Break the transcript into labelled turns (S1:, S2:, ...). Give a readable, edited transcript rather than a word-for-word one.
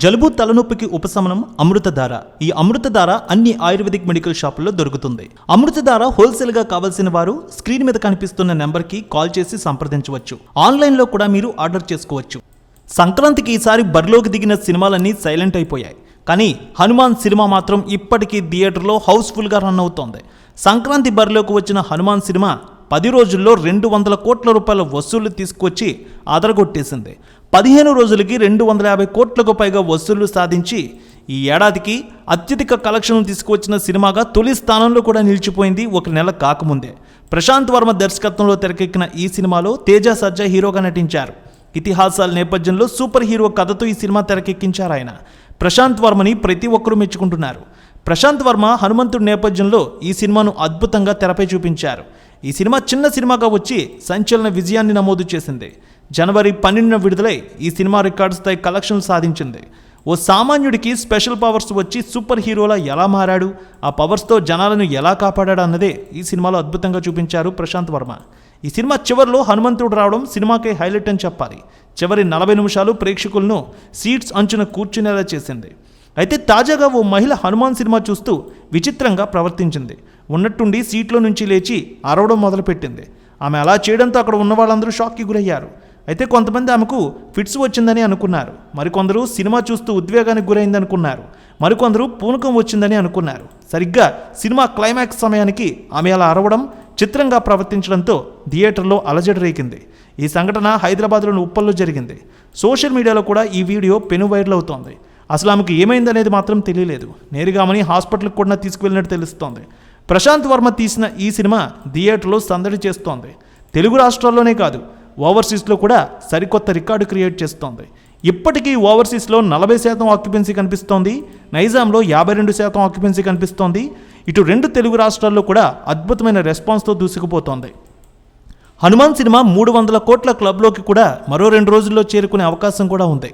S1: జలుబు తలనొప్పికి ఉపశమనం అమృతధార. ఈ అమృతధార అన్ని ఆయుర్వేదిక్ మెడికల్ షాపుల్లో దొరుకుతుంది. అమృతధార హోల్సేల్ గా కావాల్సిన వారు స్క్రీన్ మీద కనిపిస్తున్న నెంబర్ కి కాల్ చేసి సంప్రదించవచ్చు. ఆన్లైన్ లో కూడా మీరు ఆర్డర్ చేసుకోవచ్చు. సంక్రాంతికి ఈసారి బరిలోకి దిగిన సినిమాలన్నీ సైలెంట్ అయిపోయాయి. కానీ హనుమాన్ సినిమా మాత్రం ఇప్పటికీ థియేటర్లో హౌస్ఫుల్ గా రన్ అవుతోంది. సంక్రాంతి బరిలోకి వచ్చిన హనుమాన్ సినిమా 10 రోజుల్లో 200 కోట్ల రూపాయల వసూళ్లు తీసుకొచ్చి అదరగొట్టేసింది. 15 రోజులకి 250 కోట్లకు పైగా వసూళ్లు సాధించి ఈ ఏడాదికి అత్యధిక కలెక్షన్లు తీసుకువచ్చిన సినిమాగా తొలి స్థానంలో కూడా నిలిచిపోయింది. ఒక నెల కాకముందే ప్రశాంత్ వర్మ దర్శకత్వంలో తెరకెక్కిన ఈ సినిమాలో తేజ సజ్జా హీరోగా నటించారు. ఇతిహాసాల నేపథ్యంలో సూపర్ హీరో కథతో ఈ సినిమా తెరకెక్కించారు. ఆయన ప్రశాంత్ వర్మని ప్రతి ఒక్కరూ మెచ్చుకుంటున్నారు. ప్రశాంత్ వర్మ హనుమంతుడి నేపథ్యంలో ఈ సినిమాను అద్భుతంగా తెరపై చూపించారు. ఈ సినిమా చిన్న సినిమాగా వచ్చి సంచలన విజయాన్ని నమోదు చేసింది. జనవరి 12న విడుదలై ఈ సినిమా రికార్డు స్థాయి కలెక్షన్లు సాధించింది. ఓ సామాన్యుడికి స్పెషల్ పవర్స్ వచ్చి సూపర్ హీరోలా ఎలా మారాడు, ఆ పవర్స్తో జనాలను ఎలా కాపాడాడు అన్నదే ఈ సినిమాలో అద్భుతంగా చూపించారు ప్రశాంత్ వర్మ. ఈ సినిమా చివరిలో హనుమంతుడు రావడం సినిమాకే హైలైట్ అని చెప్పాలి. చివరి 40 నిమిషాలు ప్రేక్షకులను సీట్స్ అంచున కూర్చునేలా చేసింది. అయితే తాజాగా ఓ మహిళ హనుమాన్ సినిమా చూస్తూ విచిత్రంగా ప్రవర్తించింది. ఉన్నట్టుండి సీట్లో నుంచి లేచి అరవడం మొదలుపెట్టింది. ఆమె అలా చేయడంతో అక్కడ ఉన్న వాళ్ళందరూ షాక్కి గురయ్యారు. అయితే కొంతమంది ఆమెకు ఫిట్స్ వచ్చిందని అనుకున్నారు. మరికొందరు సినిమా చూస్తూ ఉద్వేగానికి గురైందనుకున్నారు. మరికొందరు పూనకం వచ్చిందని అనుకున్నారు. సరిగ్గా సినిమా క్లైమాక్స్ సమయానికి ఆమె అలా అరవడం, చిత్రంగా ప్రవర్తించడంతో థియేటర్లో అలజడి రేగింది. ఈ సంఘటన హైదరాబాద్లోని ఉప్పల్లో జరిగింది. సోషల్ మీడియాలో కూడా ఈ వీడియో పెను వైరల్ అవుతోంది. అసలు ఆమెకు ఏమైందనేది మాత్రం తెలియలేదు. నేరుగా ఆమెని హాస్పిటల్కి కూడా తీసుకువెళ్ళినట్టు తెలుస్తోంది. ప్రశాంత్ వర్మ తీసిన ఈ సినిమా థియేటర్లో సందడి చేస్తోంది. తెలుగు రాష్ట్రాల్లోనే కాదు, ఓవర్సీస్లో కూడా సరికొత్త రికార్డు క్రియేట్ చేస్తోంది. ఇప్పటికీ ఓవర్సీస్లో 40% ఆక్యుపెన్సీ కనిపిస్తోంది. నైజాంలో 52% ఆక్యుపెన్సీ కనిపిస్తోంది. ఇటు 2 తెలుగు రాష్ట్రాల్లో కూడా అద్భుతమైన రెస్పాన్స్తో దూసుకుపోతోంది. హనుమాన్ సినిమా 300 కోట్ల క్లబ్లోకి కూడా మరో 2 రోజుల్లో చేరుకునే అవకాశం కూడా ఉంది.